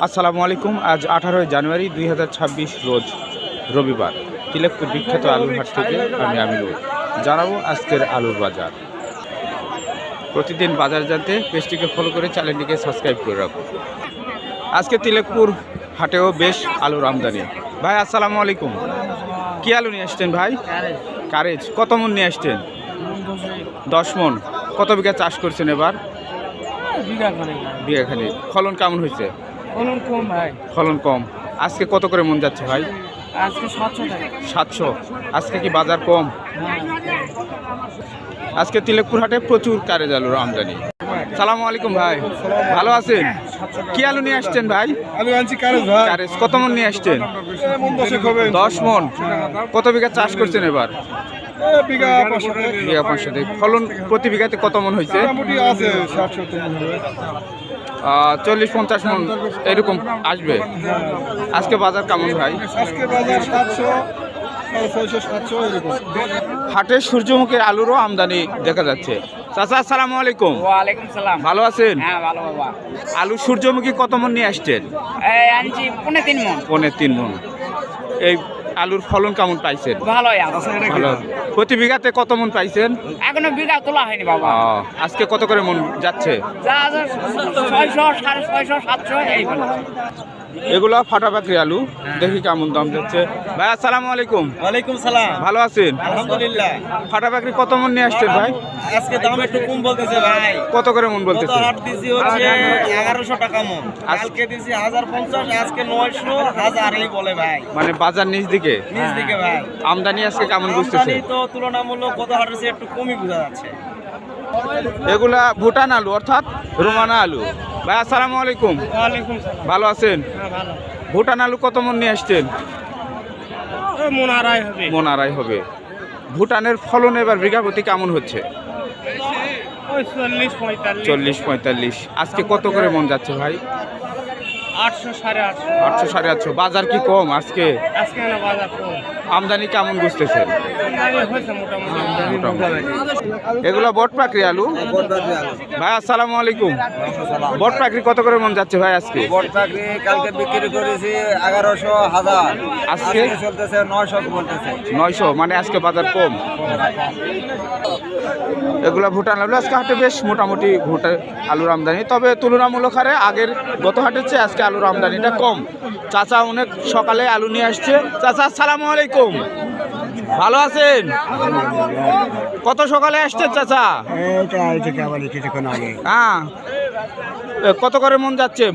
আসসালামু আলাইকুম। আজ 18 জানুয়ারি 2026 রোজ রবিবার। তিলেকপুর বিখ্যাত আলুর হাট থেকে আমি আমিনুল জানাবো আজকের আলুর বাজার। প্রতিদিন বাজার জানতে পেজটিকে ফলো করে চ্যানেলটিকে সাবস্ক্রাইব করে রাখুন। আজকে তিলেকপুর হাটেও বেশ আলুর আমদানি। ভাই আসসালামু আলাইকুম। কি আলু নিয়ে আসছেন ভাই? কারেজ। কত মন নিয়ে আসছেন? 10 মন। কত বিঘা চাষ করছেন এবার? বিঘাখানি। ফলন কেমন হয়েছে? ফলন কম ভাই। ফলন কম। আজকে কত করে মন যাচ্ছে ভাই? আজকে 700 টাকা। 700। আজকে কি বাজার কম? আজকে তিলেকপুর হাটে প্রচুর কারেজ আলুর আমদানি। সালামু আলাইকুম ভাই, ভালো আছেন? কি আলু নিয়ে আসছেন ভাই? আলু আনছি কারেজ ভাই। কারেজ। কত মন নিয়ে আসছেন? মন 10 হবে। 10 মন। কত বিঘা চাষ করছেন এবার? বিঘা 500 টাকা। বিঘা 500 টাকা। ফলন প্রতি বিঘাতে কত মন হয়েছে? মোটামুটি আছে 60-70 মন হবে। 40-50 মন এরকম আসবে। আজকে বাজার কেমন ভাই? আজকে বাজার 700, 650-700 এরকম। হাটে সূর্যমুখী আলুরও আমদানি দেখা যাচ্ছে। চাচা আসসালামু আলাইকুম। ওয়ালাইকুম সালাম। ভালো আছেন? হ্যাঁ ভালো বাবা। আলু সূর্যমুখী কত মন নিয়ে আসছেন? এই আনছি 3.5 মন। 3.5 মন। এই আলুর ফলন কেমন পাইছেন? ভালোই আছে। ভালো। প্রতি বিঘাতে কত মন পাইছেন? এখনো বিঘা তোলা হয়নি বাবা। আজকে কত করে মন যাচ্ছে? যা যা 600, 650, 700 এই বলে। এগুলো ফাটাফাকরি আলু। দেখি কেমন দাম যাচ্ছে। ভাই আসসালামু আলাইকুম। ওয়ালাইকুম সালাম। ভালো আছেন? আলহামদুলিল্লাহ। ফাটাফাকরি কত মন নিয়ে আসছেন ভাই? আজকে দাম একটু কম বলতেছে ভাই। কত করে মন গত বলতেছে? হাট দিছি হচ্ছে 1100 টাকা মন। আজকে দিছি 1050, আজকে 900, 1000 এই বলে ভাই। মানে বাজার নিচ দিকে নিচ দিকে ভাই। আমদানি আজকে কেমন বুঝতেছে? আমদানি তো তুলনামূলক গত হাটের চেয়ে একটু কমই বোঝা যাচ্ছে। এগুলা ভুটান আলু অর্থাৎ রোমানা আলু। ভাই আসসালামু আলাইকুম। ওয়ালাইকুম সালাম। ভালো আছেন? হ্যাঁ ভালো। ভুটান আলু কত মন নিয়ে আসছেন? মন আড়াই হবে। মন আড়াই হবে। ভুটানের ফলন এবার বিঘা প্রতি কেমন হচ্ছে? ওই 40-45। 40-45। আজকে কত করে মন যাচ্ছে ভাই? 800, 850। 800-850। বাজার কি কম আজকে? আজকে না বাজার কম। আমদানি কেমন বুঝতেছেন? হয়েছে মোটামুটি। এগুলো বটপাকড়ি আলু। ভাই আসসালামু আলাইকুম। বটপাকড়ি কত করে মন যাচ্ছে ভাই আজকে? বটপাকড়ি কালকে বিক্রি করেছি 1100, 1000। আজকে চলতেছে 900 বলতেছে। 900। মানে আজকে বাজার কম। এগুলা ভুটান আলু। আজকে হাটে বেশ মোটামুটি ভুটান আলুর আমদানি, তবে তুলনামূলক হারে আগের গত হাটের চেয়ে আজকে আলুর আমদানিটা কম। চাচা অনেক সকালে আলু নিয়ে আসছে। চাচা আসসালামু আলাইকুম। ভালো আছেন? কত সকালে আসছেন চাচা? হ্যাঁ, কত করে মন যাচ্ছে?